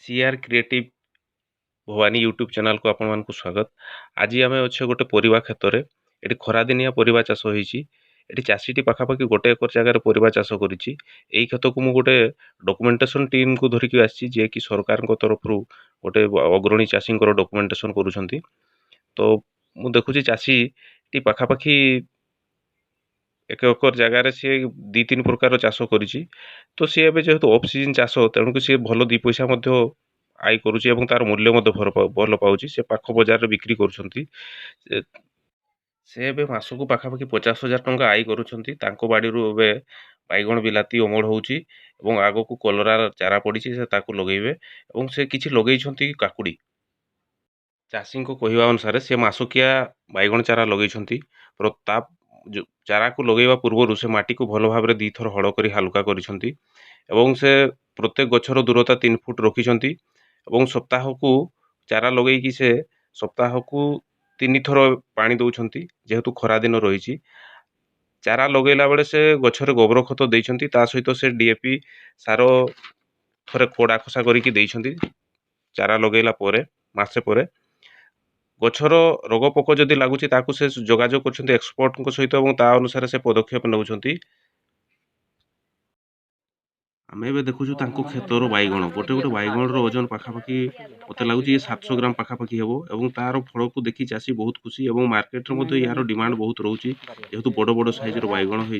CR creative Bhavani YouTube channel को आपण मानक स्वागत। आज आम अच्छे गोटे परिवा क्षेत्र में ये खरादिनिया परिवा चाष होती चाषीटी पाखापाखि गोटे एकर जगार परिवा चाष कर खेत को मुझे गोटे डॉक्यूमेंटेशन टीम को धरिकी आसी जे कि सरकार तरफ गोटे अग्रणी चाषी डॉक्यूमेंटेशन करुँच। तो मु देखुची चाषी टी पाखापाखि एक एकर जगार सी 2-3 प्रकार चाष कर तो सी एवं जेहेतु ऑफ सीजन चाष तेणुक सी भल 2 पैसा आय करुँच एवं तार मूल्य भल पाँच से पाख बजार बिक्री करुँच। से एवं मासक पाखापाखि 50,000 टंका आय करुँच बाड़ी बैगण बिलाती अमल होउची एवं आगो को कलरा चारा पड़ी से ताकू लगेबे एवं से किछि लगेइछंती काकुड़ी। चाषी को कहवा अनुसार से मासकिया बैगण चारा लगेइछंती ता चारा को लगेवा पूर्व से माटी को भल भाव 2 थर हल कर हालुका करिसंती एवं से प्रत्येक गछर दूरता 3 फुट रखिछंती एवं सप्ताह को चारा लगेकी से सप्ताह को 3 थर पानी दउछंती जेहेतु खरा दिन रही चारा लगेला बेले से गछरे गोबर खत देइछंती ता सहित से डीएपी सार थरे खोड़ा खसा करिकी देइछंती। चारा लगेला परे मासे परे गछर रोग पोक जदि लगुच से जोगाजोग कर एक्सपर्ट सहित ता अनुसार से पदक्षेप नौकरी। आम ए देखु क्षेत्र बैगण गोटे गोटे बैगण ओजन पाखापाखि मत लगुच 700 ग्राम पाखापाखि हे और तार फल को देखी चाषी बहुत खुशी और मार्केट में यार डिमांड बहुत रोचे जेहेतु बड़ बड़ साइज बैगण हो।